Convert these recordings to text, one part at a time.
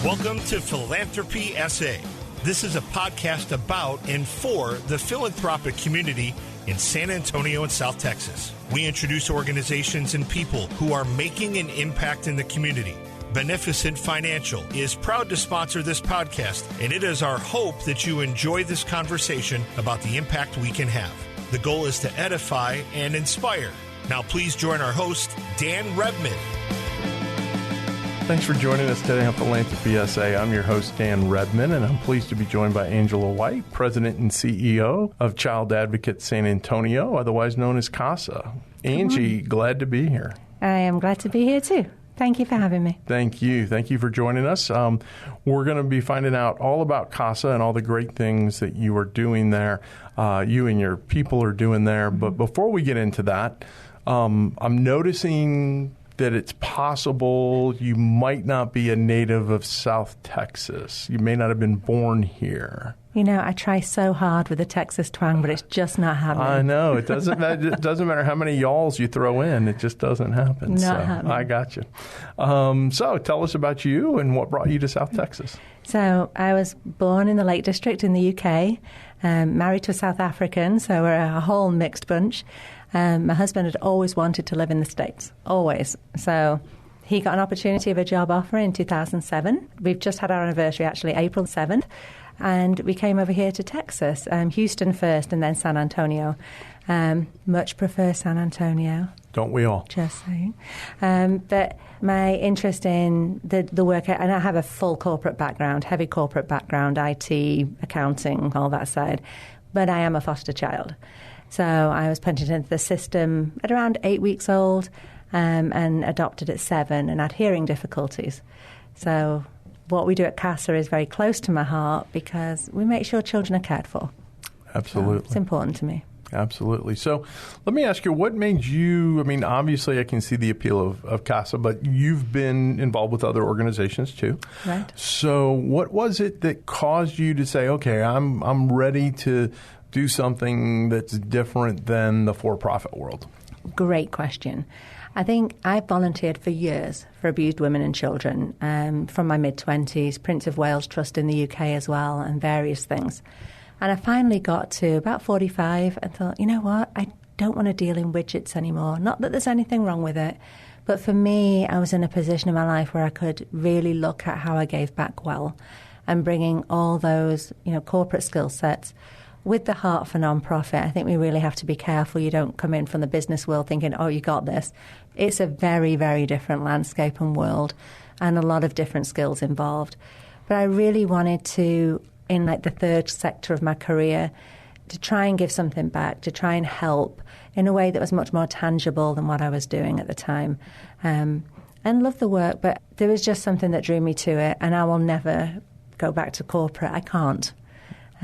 Welcome to Philanthropy SA. This is a podcast about and for the philanthropic community in San Antonio and South Texas. We introduce organizations and people who are making an impact in the community. Beneficent Financial is proud to sponsor this podcast, and it is our hope that you enjoy this conversation about the impact we can have. The goal is to edify and inspire. Now please join our host, Dan Rebmann. Thanks for joining us today on Philanthropy SA. I'm your host, Dan Rebmann, and I'm pleased to be joined by Angela White, President and CEO of Child Advocate San Antonio, otherwise known as CASA. Angie, glad to be here. I am glad to be here too. Thank you for having me. Thank you. Thank you for joining us. We're going to be finding out all about CASA and all the great things that you are doing there, you and your people are doing there. But before we get into that, I'm noticing that it's possible you might not be a native of South Texas. You may not have been born here. You know, I try so hard with the Texas twang, but it's just not happening. I know. It doesn't matter how many y'alls you throw in. It just doesn't happen. Not happening. I got you. So tell us about you and what brought you to South Texas. So I was born in the Lake District in the UK, married to a South African, so we're a whole mixed bunch. My husband had always wanted to live in the States, always. So he got an opportunity of a job offer in 2007. We've just had our anniversary, actually, April 7th. And we came over here to Texas, Houston first and then San Antonio. Much prefer San Antonio. Don't we all? Just saying. But my interest in the work, and I have a full corporate background, heavy corporate background, IT, accounting, all that side. But I am a foster child. So I was punted into the system at around 8 weeks old and adopted at 7 and had hearing difficulties. So what we do at CASA is very close to my heart because we make sure children are cared for. Absolutely. So it's important to me. Absolutely. So let me ask you, what made you, obviously I can see the appeal of CASA, but you've been involved with other organizations too. Right. So what was it that caused you to say, okay, I'm ready to do something that's different than the for-profit world? Great question. I think I volunteered for years for abused women and children from my mid-20s, Prince of Wales Trust in the UK as well, and various things. And I finally got to about 45 and thought, you know what, I don't want to deal in widgets anymore. Not that there's anything wrong with it, but for me, I was in a position in my life where I could really look at how I gave back well and bringing all those, corporate skill sets with the heart for nonprofit. I think we really have to be careful. You don't come in from the business world thinking, oh, you got this. It's a very, very different landscape and world and a lot of different skills involved. But I really wanted to, in the third sector of my career, to try and give something back, to try and help in a way that was much more tangible than what I was doing at the time. And love the work, but there was just something that drew me to it, and I will never go back to corporate. I can't.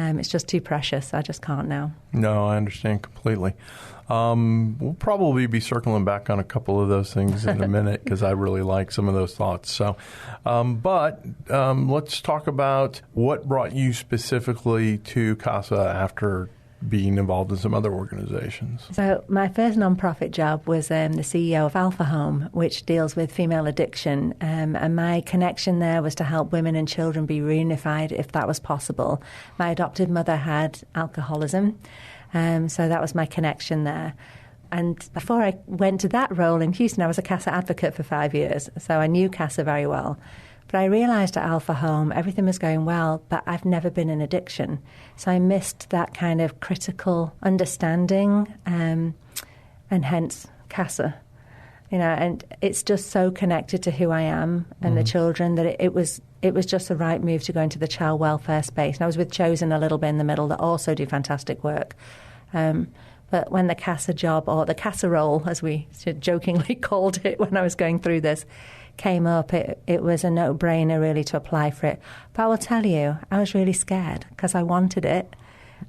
It's just too precious. I just can't now. No, I understand completely. We'll probably be circling back on a couple of those things in a minute because I really like some of those thoughts. So, but let's talk about what brought you specifically to CASA after being involved in some other organizations. So my first nonprofit job was the CEO of Alpha Home, which deals with female addiction. And my connection there was to help women and children be reunified if that was possible. My adopted mother had alcoholism, so that was my connection there. And before I went to that role in Houston, I was a CASA advocate for 5 years, so I knew CASA very well. But I realized at Alpha Home, everything was going well, but I've never been in addiction. So I missed that kind of critical understanding, and hence CASA. And it's just so connected to who I am and the children that it was just the right move to go into the child welfare space. And I was with Chosen a little bit in the middle that also do fantastic work. But when the CASA job, or the CASA role, as we jokingly called it when I was going through this, came up, it was a no-brainer really to apply for it. But I will tell you, I was really scared because I wanted it.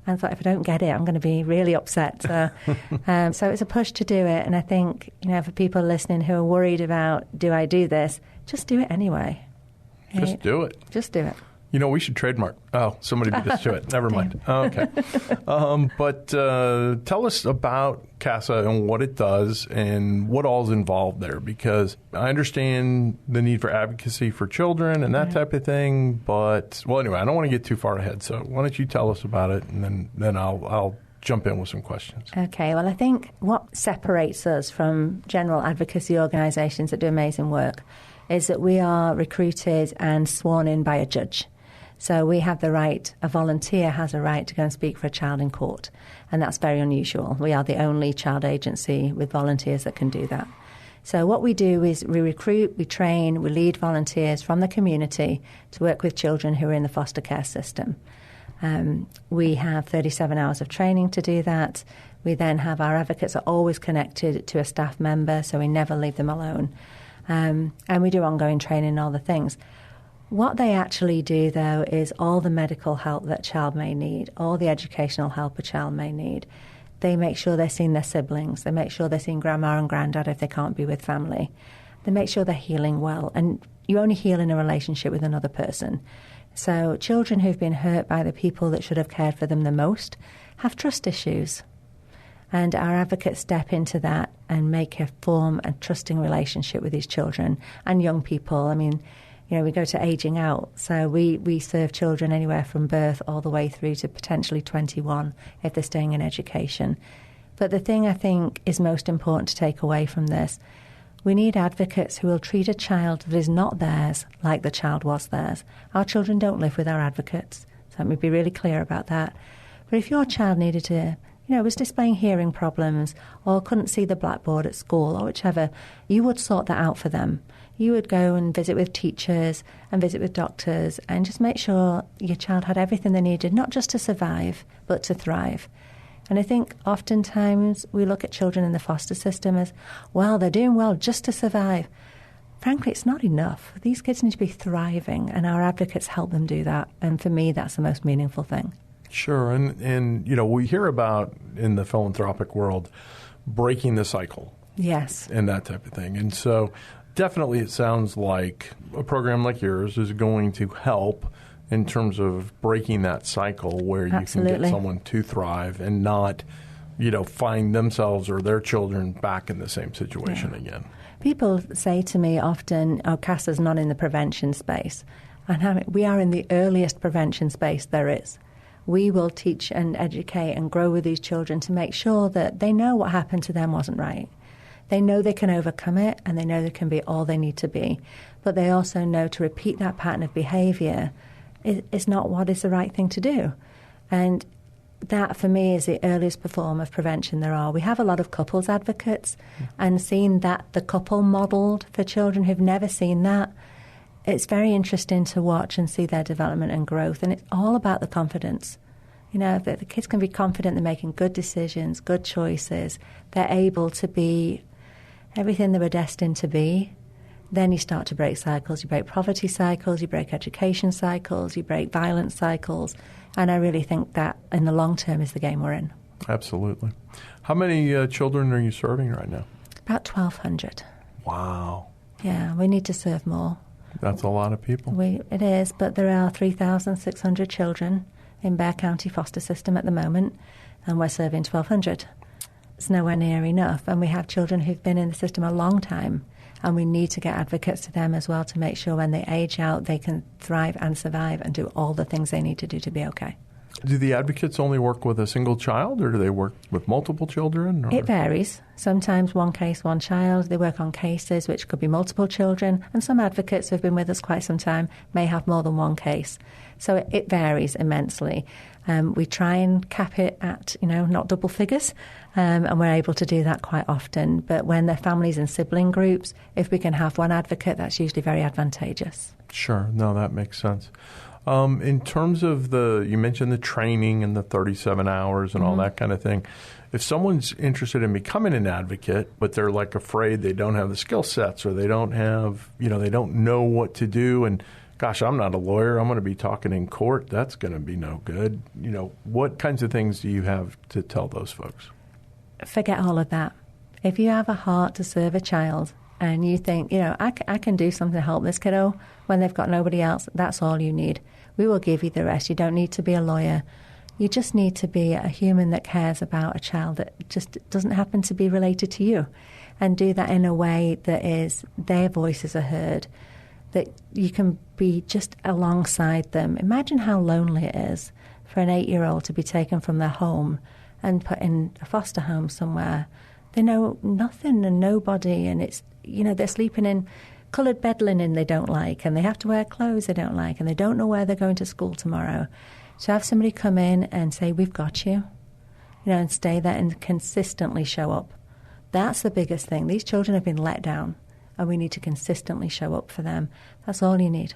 And thought, if I don't get it, I'm going to be really upset. So it was a push to do it. And I think, for people listening who are worried about, do I do this? Just do it anyway. Just do it. Just do it. We should trademark. Oh, somebody beat us to it. Never mind. Okay. But tell us about CASA and what it does and what all is involved there, because I understand the need for advocacy for children and that type of thing. But, well, anyway, I don't want to get too far ahead. So why don't you tell us about it, and then I'll jump in with some questions. Okay. Well, I think what separates us from general advocacy organisations that do amazing work is that we are recruited and sworn in by a judge. So we have the right, a volunteer has a right to go and speak for a child in court, and that's very unusual. We are the only child agency with volunteers that can do that. So what we do is we recruit, we train, we lead volunteers from the community to work with children who are in the foster care system. We have 37 hours of training to do that. We then have our advocates are always connected to a staff member, so we never leave them alone. And we do ongoing training and all the things. What they actually do, though, is all the medical help that a child may need, all the educational help a child may need. They make sure they're seeing their siblings. They make sure they're seeing grandma and granddad if they can't be with family. They make sure they're healing well. And you only heal in a relationship with another person. So children who've been hurt by the people that should have cared for them the most have trust issues. And our advocates step into that and form a trusting relationship with these children and young people. I mean, we go to aging out. So we serve children anywhere from birth all the way through to potentially 21 if they're staying in education. But the thing I think is most important to take away from this, we need advocates who will treat a child that is not theirs like the child was theirs. Our children don't live with our advocates. So let me be really clear about that. But if your child needed to, was displaying hearing problems or couldn't see the blackboard at school or whichever, you would sort that out for them. You would go and visit with teachers and visit with doctors and just make sure your child had everything they needed, not just to survive, but to thrive. And I think oftentimes we look at children in the foster system as, well, they're doing well just to survive. Frankly, it's not enough. These kids need to be thriving, and our advocates help them do that. And for me, that's the most meaningful thing. Sure. And we hear about, in the philanthropic world, breaking the cycle. Yes. And that type of thing. And so definitely it sounds like a program like yours is going to help in terms of breaking that cycle where you Absolutely. can get someone to thrive and not, find themselves or their children back in the same situation again. People say to me often, CASA's not in the prevention space. And we are in the earliest prevention space there is. We will teach and educate and grow with these children to make sure that they know what happened to them wasn't right. They know they can overcome it, and they know they can be all they need to be. But they also know to repeat that pattern of behaviour is not what is the right thing to do. And that, for me, is the earliest form of prevention there are. We have a lot of couples advocates, and seeing that the couple modelled for children who've never seen that, it's very interesting to watch and see their development and growth. And it's all about the confidence. That the kids can be confident they're making good decisions, good choices. They're able to be everything they were destined to be. Then you start to break cycles. You break poverty cycles, you break education cycles, you break violence cycles. And I really think that in the long term is the game we're in. Absolutely. How many children are you serving right now? About 1,200. Wow. Yeah, we need to serve more. That's a lot of people. It is, but there are 3,600 children in Bexar County foster system at the moment, and we're serving 1,200. It's nowhere near enough, and we have children who've been in the system a long time, and we need to get advocates to them as well to make sure when they age out they can thrive and survive and do all the things they need to do to be okay. Do the advocates only work with a single child, or do they work with multiple children? Or? It varies. Sometimes one case, one child. They work on cases which could be multiple children, and some advocates who have been with us quite some time may have more than one case. So it varies immensely. We try and cap it at, not double figures, and we're able to do that quite often. But when they're families and sibling groups, if we can have one advocate, that's usually very advantageous. Sure. No, that makes sense. In terms of you mentioned the training and the 37 hours and all that kind of thing. If someone's interested in becoming an advocate, but they're afraid they don't have the skill sets or they don't have, they don't know what to do, and gosh, I'm not a lawyer, I'm going to be talking in court, that's going to be no good. What kinds of things do you have to tell those folks? Forget all of that. If you have a heart to serve a child and you think, I can do something to help this kiddo when they've got nobody else, that's all you need. We will give you the rest. You don't need to be a lawyer. You just need to be a human that cares about a child that just doesn't happen to be related to you, and do that in a way that is their voices are heard, that you can be just alongside them. Imagine how lonely it is for an 8-year-old to be taken from their home and put in a foster home somewhere. They know nothing and nobody, and it's, they're sleeping in coloured bed linen they don't like, and they have to wear clothes they don't like, and they don't know where they're going to school tomorrow. So have somebody come in and say, we've got you, and stay there and consistently show up. That's the biggest thing. These children have been let down, and we need to consistently show up for them. That's all you need.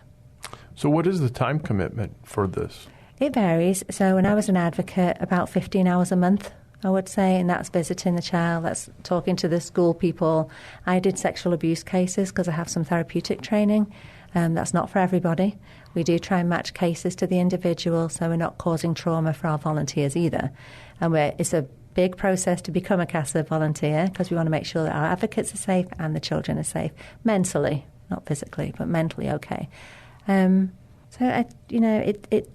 So what is the time commitment for this? It varies. So when I was an advocate, about 15 hours a month, I would say, and that's visiting the child, that's talking to the school people. I did sexual abuse cases because I have some therapeutic training. That's not for everybody. We do try and match cases to the individual, so we're not causing trauma for our volunteers either. And it's a big process to become a CASA volunteer, because we want to make sure that our advocates are safe and the children are safe, mentally, not physically, but mentally okay. It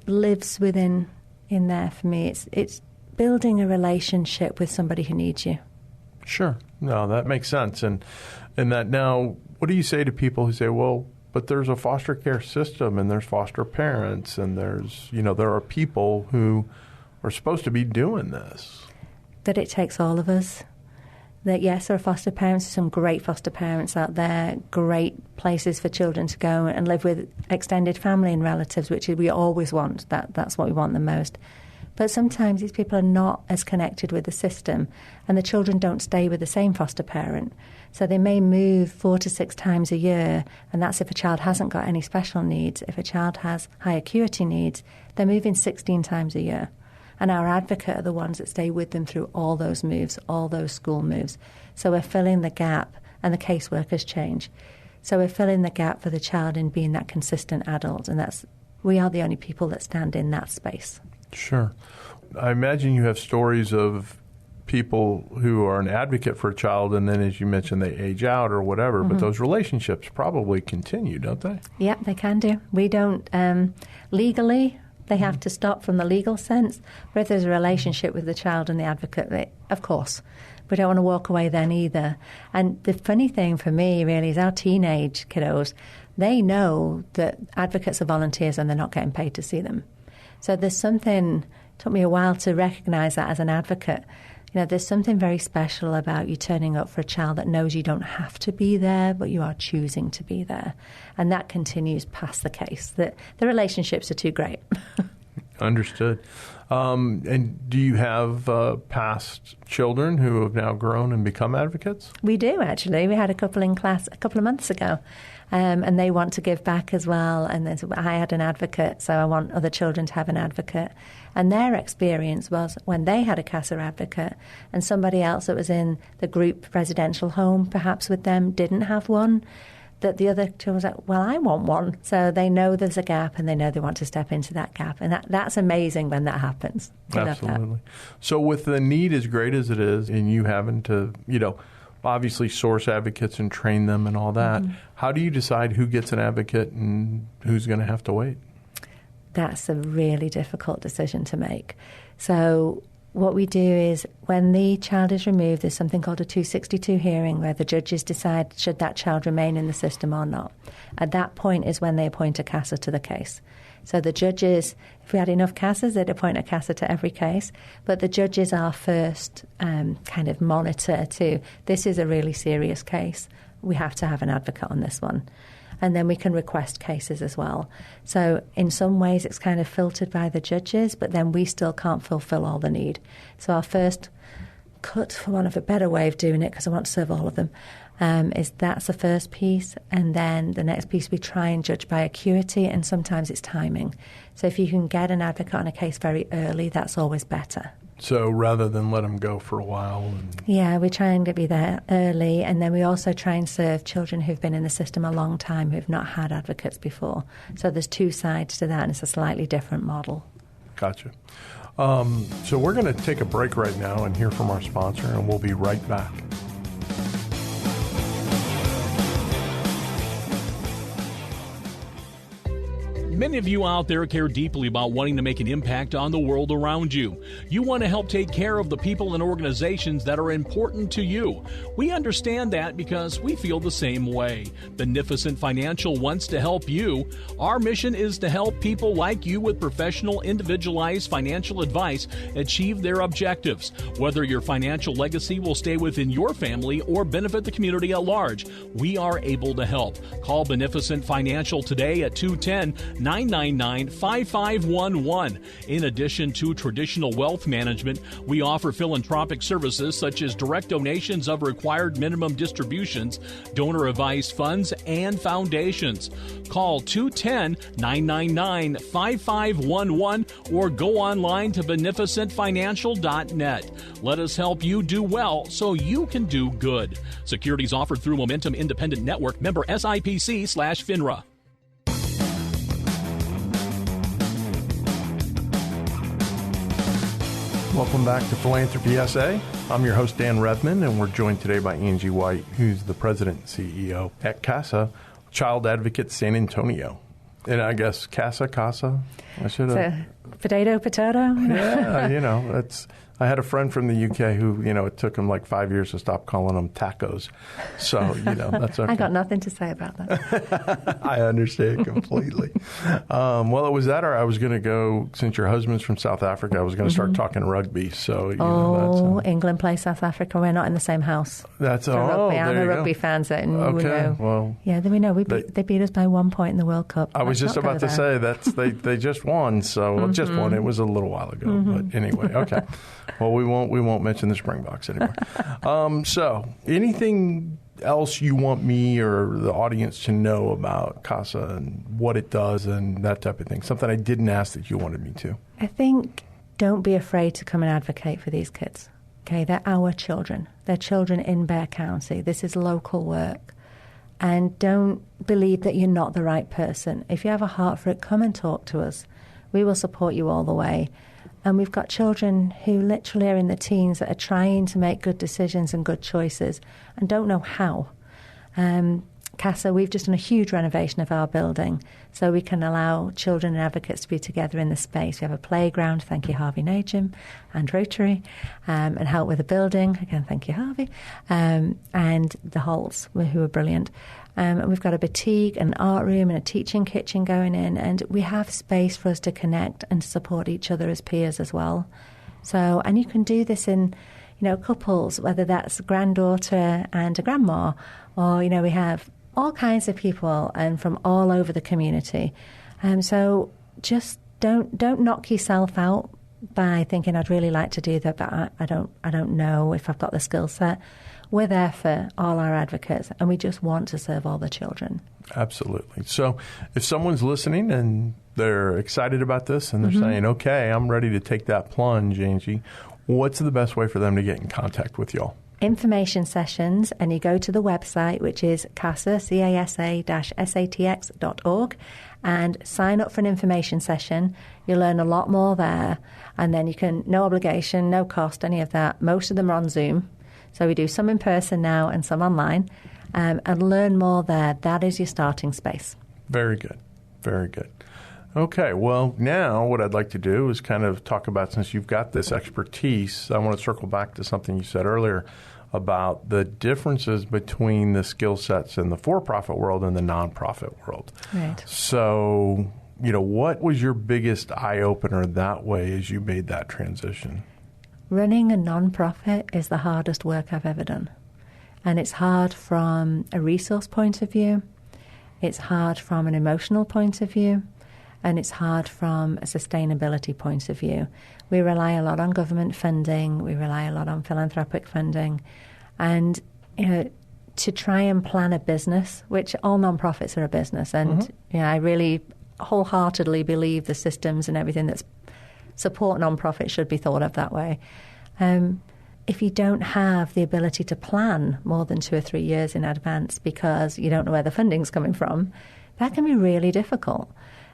lives within in there for me. It's building a relationship with somebody who needs you. Sure. No, that makes sense. And that now, what do you say to people who say, well, but there's a foster care system and there's foster parents and there's, there are people who are supposed to be doing this? That it takes all of us. That, yes, there are foster parents, some great foster parents out there, great places for children to go and live with extended family and relatives, which we always want. That's what we want the most. But sometimes these people are not as connected with the system, and the children don't stay with the same foster parent. So they may move 4 to 6 times a year, and that's if a child hasn't got any special needs. If a child has high acuity needs, they're moving 16 times a year. And our advocate are the ones that stay with them through all those moves, all those school moves. So we're filling the gap, and the caseworkers change. So we're filling the gap for the child in being that consistent adult, and we are the only people that stand in that space. Sure. I imagine you have stories of people who are an advocate for a child, and then, as you mentioned, they age out or whatever, mm-hmm. but those relationships probably continue, don't they? Yeah, they can do. We don't legally. They have to stop from the legal sense. But if there's a relationship with the child and the advocate, of course. We don't want to walk away then either. And the funny thing for me really is our teenage kiddos, they know that advocates are volunteers and they're not getting paid to see them. So there's something, it took me a while to recognize that as an advocate. There's something very special about you turning up for a child that knows you don't have to be there, but you are choosing to be there. And that continues past the case. The relationships are too great. Understood. And do you have past children who have now grown and become advocates? We do, actually. We had a couple in class a couple of months ago. And they want to give back as well. And I had an advocate, so I want other children to have an advocate. And their experience was when they had a CASA advocate and somebody else that was in the group residential home, perhaps with them, didn't have one, that the other children was like, well, I want one. So they know there's a gap and they know they want to step into that gap. And that's amazing when that happens. Absolutely. So with the need as great as it is and you having to, obviously source advocates and train them and all that, mm-hmm. how do you decide who gets an advocate and who's going to have to wait? That's a really difficult decision to make. So what we do is when the child is removed, there's something called a 262 hearing where the judges decide should that child remain in the system or not. At that point is when they appoint a CASA to the case. So the judges, if we had enough CASAs, they'd appoint a CASA to every case. But the judges are first kind of monitor to, this is a really serious case. We have to have an advocate on this one. And then we can request cases as well. So in some ways it's kind of filtered by the judges, but then we still can't fulfill all the need. So our first cut, for want of a better way of doing it, because I want to serve all of them, is that's the first piece. And then the next piece we try and judge by acuity, and sometimes it's timing. So if you can get an advocate on a case very early, that's always better. So rather than let them go for a while? Yeah, we try and be there early, and then we also try and serve children who've been in the system a long time who've not had advocates before. So there's two sides to that, and it's a slightly different model. Gotcha. So we're going to take a break right now and hear from our sponsor, and we'll be right back. Many of you out there care deeply about wanting to make an impact on the world around you. You want to help take care of the people and organizations that are important to you. We understand that because we feel the same way. Beneficent Financial wants to help you. Our mission is to help people like you with professional, individualized financial advice achieve their objectives. Whether your financial legacy will stay within your family or benefit the community at large, we are able to help. Call Beneficent Financial today at 210-999-5511. In addition to traditional wealth management, we offer philanthropic services such as direct donations of required minimum distributions, donor-advised funds, and foundations. Call 210-999-5511 or go online to beneficentfinancial.net. Let us help you do well so you can do good. Securities offered through Momentum Independent Network, member SIPC/FINRA. Welcome back to Philanthropy SA. I'm your host, Dan Rebmann, and we're joined today by Angie White, who's the president and CEO at CASA, Child Advocate San Antonio. And I guess CASA? I should have. Potato. Yeah, that's. I had a friend from the UK who, it took him like 5 years to stop calling them tacos. So, that's okay. I got nothing to say about that. I understand completely. Well, it was that, or I was going to go, since your husband's from South Africa, I was going to start talking rugby. So, that's England plays South Africa. We're not in the same house. That's rugby. I'm a rugby fan, so okay. We know. Well, yeah, we know. They beat us by 1 point in the World Cup. I was just about to say they just won. So just won. It was a little while ago, but anyway, okay. Well, we won't mention the Springboks anymore. So, anything else you want me or the audience to know about CASA and what it does and that type of thing? Something I didn't ask that you wanted me to. I think don't be afraid to come and advocate for these kids. Okay, they're our children. They're children in Bexar County. This is local work. And don't believe that you're not the right person. If you have a heart for it, come and talk to us. We will support you all the way. And we've got children who literally are in the teens that are trying to make good decisions and good choices and don't know how. CASA, we've just done a huge renovation of our building so we can allow children and advocates to be together in the space. We have a playground, thank you Harvey Najim, and Rotary, and help with the building, again thank you Harvey, and the Holts, who are brilliant. And we've got a boutique, an art room and a teaching kitchen going in, and we have space for us to connect and to support each other as peers as well. So, and you can do this in, couples, whether that's a granddaughter and a grandma, or, we have all kinds of people and from all over the community. So just don't knock yourself out by thinking I'd really like to do that, but I don't know if I've got the skill set. We're there for all our advocates, and we just want to serve all the children. Absolutely. So if someone's listening and they're excited about this and they're saying, okay, I'm ready to take that plunge, Angie, what's the best way for them to get in contact with y'all? Information sessions, and you go to the website, which is CASA-satx.org, and sign up for an information session. You'll learn a lot more there, and then you can, no obligation, no cost, any of that. Most of them are on Zoom. So we do some in person now and some online, and learn more there. That is your starting space. Very good. Very good. Okay, well, now what I'd like to do is kind of talk about, since you've got this expertise, I want to circle back to something you said earlier about the differences between the skill sets in the for-profit world and the nonprofit world. Right. So, what was your biggest eye-opener that way as you made that transition? Running a nonprofit is the hardest work I've ever done. And it's hard from a resource point of view. It's hard from an emotional point of view. And it's hard from a sustainability point of view. We rely a lot on government funding. We rely a lot on philanthropic funding. And, to try and plan a business, which all nonprofits are a business. And I really wholeheartedly believe the systems and everything that's support nonprofits should be thought of that way. If you don't have the ability to plan more than 2 or 3 years in advance because you don't know where the funding's coming from, that can be really difficult.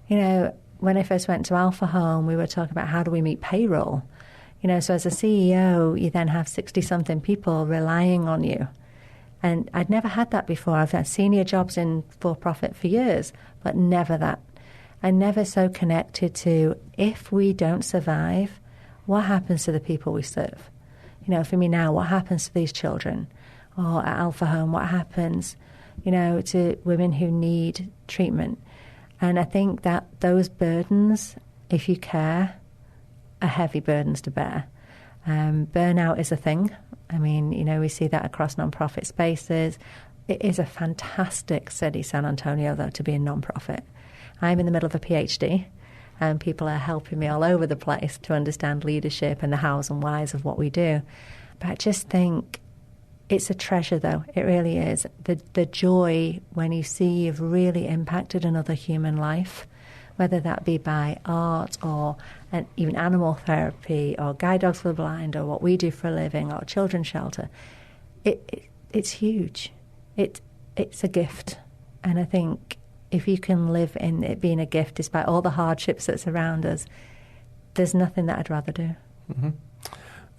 When I first went to Alpha Home, we were talking about how do we meet payroll. So as a CEO, you then have 60-something people relying on you. And I'd never had that before. I've had senior jobs in for-profit for years, but never that. and never so connected to, if we don't survive, what happens to the people we serve? For me now, what happens to these children? Or at Alpha Home, what happens, to women who need treatment? And I think that those burdens, if you care, are heavy burdens to bear. Burnout is a thing. We see that across non-profit spaces. It is a fantastic city, San Antonio, though, to be a non-profit. I'm in the middle of a PhD, and people are helping me all over the place to understand leadership and the hows and whys of what we do. But I just think it's a treasure, though. It really is. The joy when you see you've really impacted another human life, whether that be by art or even animal therapy or guide dogs for the blind or what we do for a living or children's shelter. It's huge. It's a gift. And I think if you can live in it being a gift despite all the hardships that surround us, there's nothing that I'd rather do. Mm-hmm.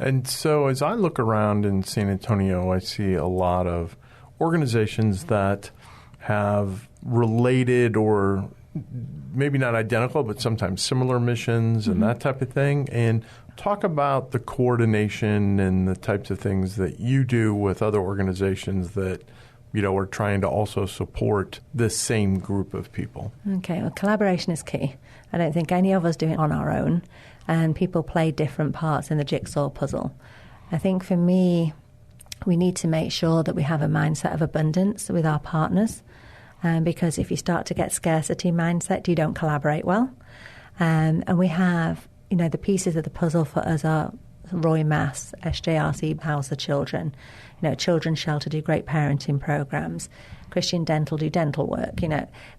And so as I look around in San Antonio, I see a lot of organizations that have related or maybe not identical, but sometimes similar missions and that type of thing. And talk about the coordination and the types of things that you do with other organizations that are trying to also support the same group of people. Okay, well, collaboration is key. I don't think any of us do it on our own, and people play different parts in the jigsaw puzzle. I think for me, we need to make sure that we have a mindset of abundance with our partners, because if you start to get scarcity mindset, you don't collaborate well. And we have, the pieces of the puzzle for us are Roy Mass, SJRC house the children, Children's Shelter do great parenting programs, Christian Dental do dental work.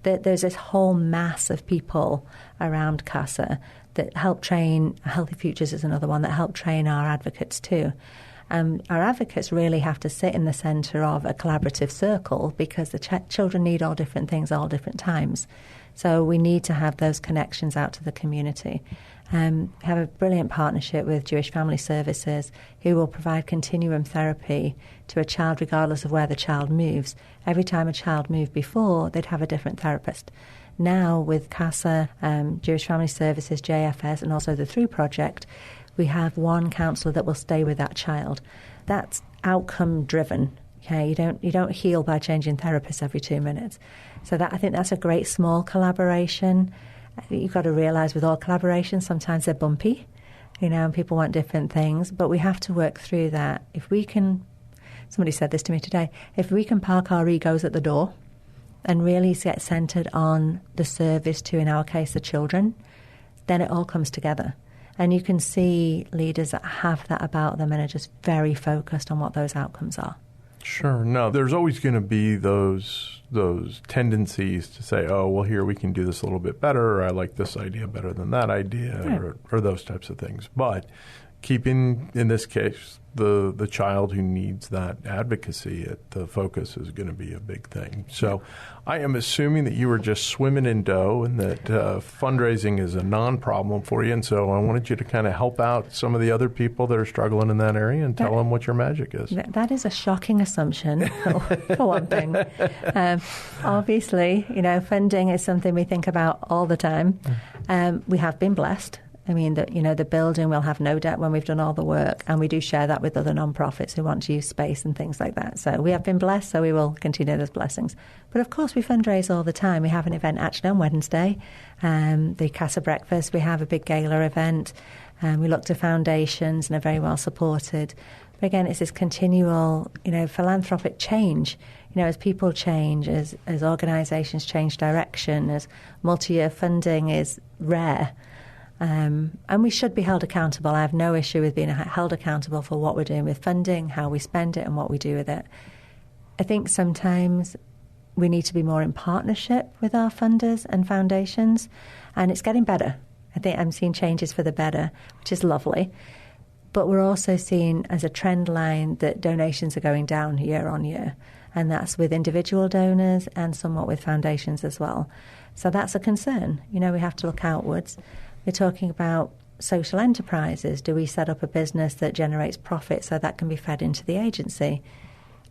There's this whole mass of people around CASA that help train. Healthy Futures is another one that help train our advocates too. Our advocates really have to sit in the centre of a collaborative circle because the children need all different things at all different times. So we need to have those connections out to the community. We have a brilliant partnership with Jewish Family Services who will provide continuum therapy to a child regardless of where the child moves. Every time a child moved before, they'd have a different therapist. Now with CASA, Jewish Family Services, JFS, and also the Through Project, we have one counsellor that will stay with that child. That's outcome driven. Okay, you don't heal by changing therapists every 2 minutes. So I think that's a great small collaboration. You've got to realise with all collaborations, sometimes they're bumpy, and people want different things, but we have to work through that. If we can, somebody said this to me today, if we can park our egos at the door and really get centred on the service to, in our case, the children, then it all comes together. And you can see leaders that have that about them and are just very focused on what those outcomes are. Sure. No, there's always going to be those tendencies to say, oh, well, here we can do this a little bit better, or I like this idea better than that idea, right, or those types of things. But keeping, in this case, the child who needs that advocacy at the focus is going to be a big thing. So I am assuming that you were just swimming in dough and that fundraising is a non-problem for you. And so I wanted you to kind of help out some of the other people that are struggling in that area and tell them what your magic is. That is a shocking assumption, for one thing. Obviously, funding is something we think about all the time. We have been blessed. The building will have no debt when we've done all the work, and we do share that with other non-profits who want to use space and things like that. So we have been blessed, so we will continue those blessings. But of course, we fundraise all the time. We have an event actually on Wednesday, the CASA Breakfast. We have a big gala event. We look to foundations and are very well supported. But again, it's this continual, philanthropic change. As people change, as organisations change direction, as multi-year funding is rare. And we should be held accountable. I have no issue with being held accountable for what we're doing with funding, how we spend it, and what we do with it. I think sometimes we need to be more in partnership with our funders and foundations, and it's getting better. I think I'm seeing changes for the better, which is lovely. But we're also seeing as a trend line that donations are going down year on year, and that's with individual donors and somewhat with foundations as well. So that's a concern. We have to look outwards. We're talking about social enterprises. Do we set up a business that generates profit so that can be fed into the agency?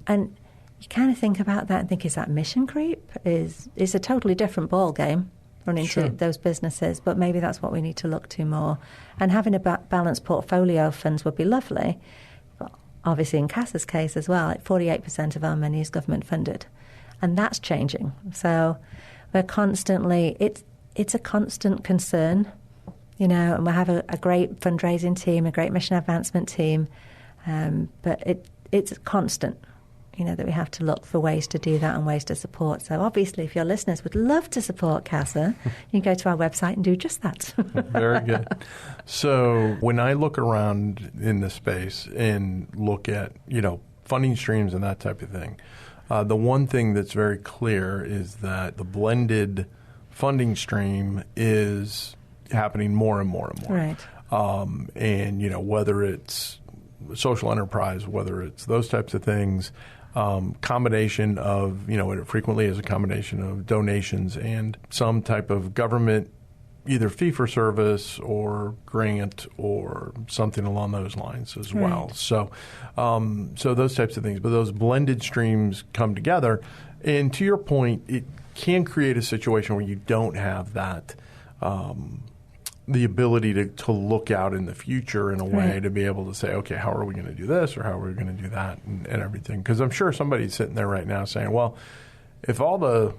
And you kind of think about that and think, is that mission creep? It's a totally different ball game. run into Sure. those businesses, but maybe that's what we need to look to more. And having a balanced portfolio of funds would be lovely. But obviously, in CASA's case as well, 48% of our money is government funded, and that's changing. So we're constantly, it's a constant concern, and we have a great fundraising team, a great mission advancement team, but it's constant. That we have to look for ways to do that and ways to support. So obviously, if your listeners would love to support CASA, you can go to our website and do just that. Very good. So when I look around in the space and look at, funding streams and that type of thing, the one thing that's very clear is that the blended funding stream is happening more and more and more. Right. And, whether it's social enterprise, whether it's those types of things, combination of, it frequently is a combination of donations and some type of government, either fee-for-service or grant or something along those lines as well. So so those types of things. But those blended streams come together. And to your point, it can create a situation where you don't have that the ability to look out in the future in a way to be able to say, okay, how are we going to do this or how are we going to do that and everything? Because I'm sure somebody's sitting there right now saying, well, if all the,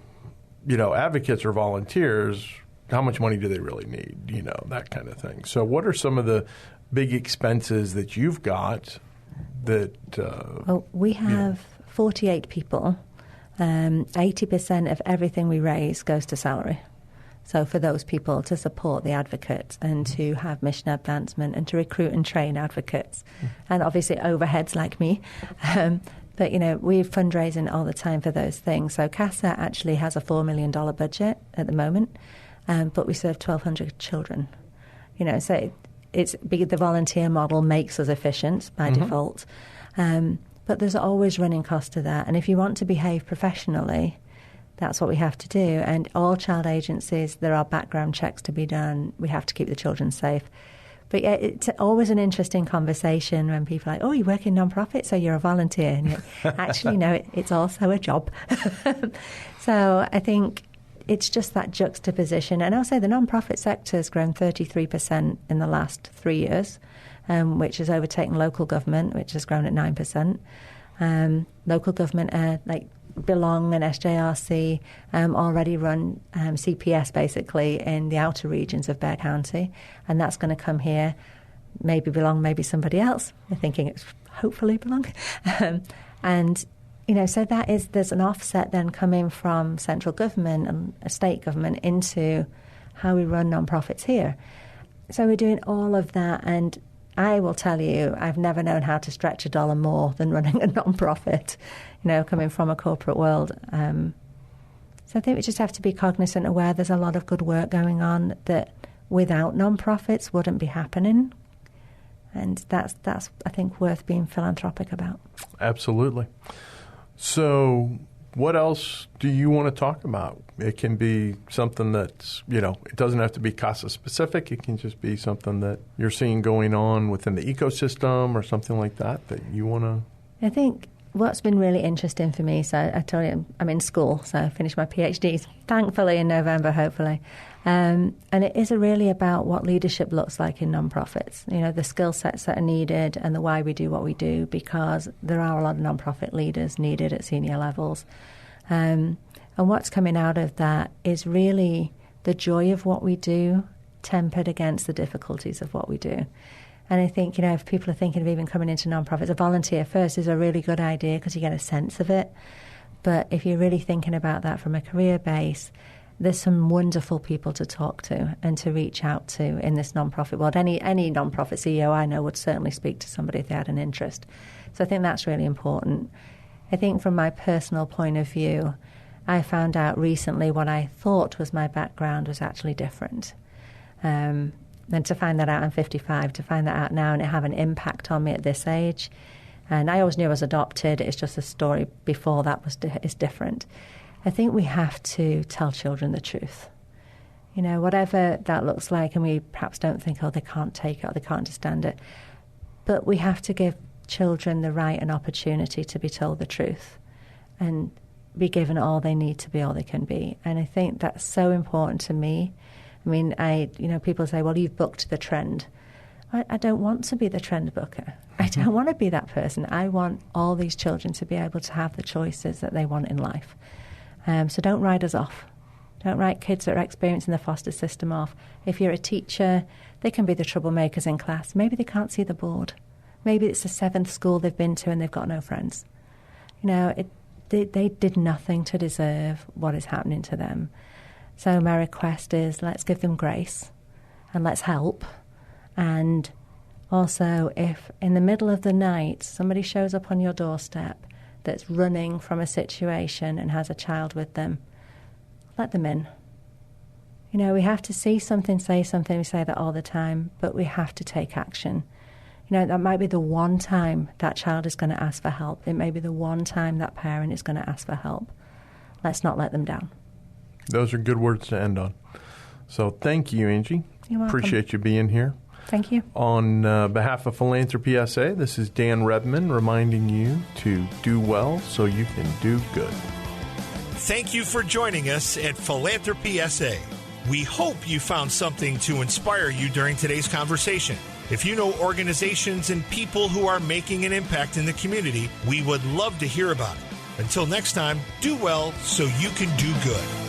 advocates are volunteers, how much money do they really need? That kind of thing. So what are some of the big expenses that you've got that Well, we have 48 people. 80% of everything we raise goes to salary. So for those people to support the advocates and to have mission advancement and to recruit and train advocates, and obviously overheads like me. But, we're fundraising all the time for those things. So CASA actually has a $4 million budget at the moment, but we serve 1,200 children. So the volunteer model makes us efficient by default. But there's always running cost to that. And if you want to behave professionally, that's what we have to do. And all child agencies, there are background checks to be done. We have to keep the children safe. But yeah, it's always an interesting conversation when people are like, oh, you work in non-profit, so you're a volunteer. And you're actually, no, it's also a job. So I think it's just that juxtaposition. And I'll say the non-profit sector has grown 33% in the last 3 years, which has overtaken local government, which has grown at 9%. Local government, like Belong and SJRC, already run CPS basically in the outer regions of Bexar County, and that's going to come here. Maybe Belong, maybe somebody else. We're thinking it's hopefully Belong. And, so there's an offset then coming from central government and state government into how we run nonprofits here. So we're doing all of that, and I will tell you, I've never known how to stretch a dollar more than running a nonprofit, coming from a corporate world. So I think we just have to be cognizant of where there's a lot of good work going on that without nonprofits wouldn't be happening. And that's I think, worth being philanthropic about. Absolutely. So what else do you want to talk about? It can be something that's, it doesn't have to be CASA specific. It can just be something that you're seeing going on within the ecosystem or something like that you want to... I think what's been really interesting for me, so I told you I'm in school, so I finished my PhD, thankfully, in November, hopefully. And it is really about what leadership looks like in nonprofits, the skill sets that are needed and the why we do what we do, because there are a lot of nonprofit leaders needed at senior levels. And what's coming out of that is really the joy of what we do tempered against the difficulties of what we do. And I think, if people are thinking of even coming into nonprofits, a volunteer first is a really good idea because you get a sense of it. But if you're really thinking about that from a career base, there's some wonderful people to talk to and to reach out to in this nonprofit world. Any nonprofit CEO I know would certainly speak to somebody if they had an interest. So I think that's really important. I think from my personal point of view, I found out recently what I thought was my background was actually different. And to find that out, I'm 55, to find that out now and it have an impact on me at this age. And I always knew I was adopted. It's just the story before that is different. I think we have to tell children the truth. Whatever that looks like, and we perhaps don't think, oh, they can't take it or they can't understand it. But we have to give children the right and opportunity to be told the truth. And be given all they need to be all they can be. And I think that's so important to me. I mean, people say, well, you've booked the trend. I don't want to be the trend booker. I don't want to be that person. I want all these children to be able to have the choices that they want in life. So don't write us off. Don't write kids that are experiencing the foster system off. If you're a teacher, they can be the troublemakers in class. Maybe they can't see the board. Maybe it's the 7th school they've been to and they've got no friends. They did nothing to deserve what is happening to them. So my request is, let's give them grace and let's help. And also, if in the middle of the night somebody shows up on your doorstep that's running from a situation and has a child with them, let them in. We have to see something, say something. We say that all the time, but we have to take action. That might be the one time that child is going to ask for help. It may be the one time that parent is going to ask for help. Let's not let them down. Those are good words to end on. So thank you, Angie. You're welcome. Appreciate you being here. Thank you. On behalf of Philanthropy SA, this is Dan Rebmann reminding you to do well so you can do good. Thank you for joining us at Philanthropy SA. We hope you found something to inspire you during today's conversation. If you know organizations and people who are making an impact in the community, we would love to hear about it. Until next time, do well so you can do good.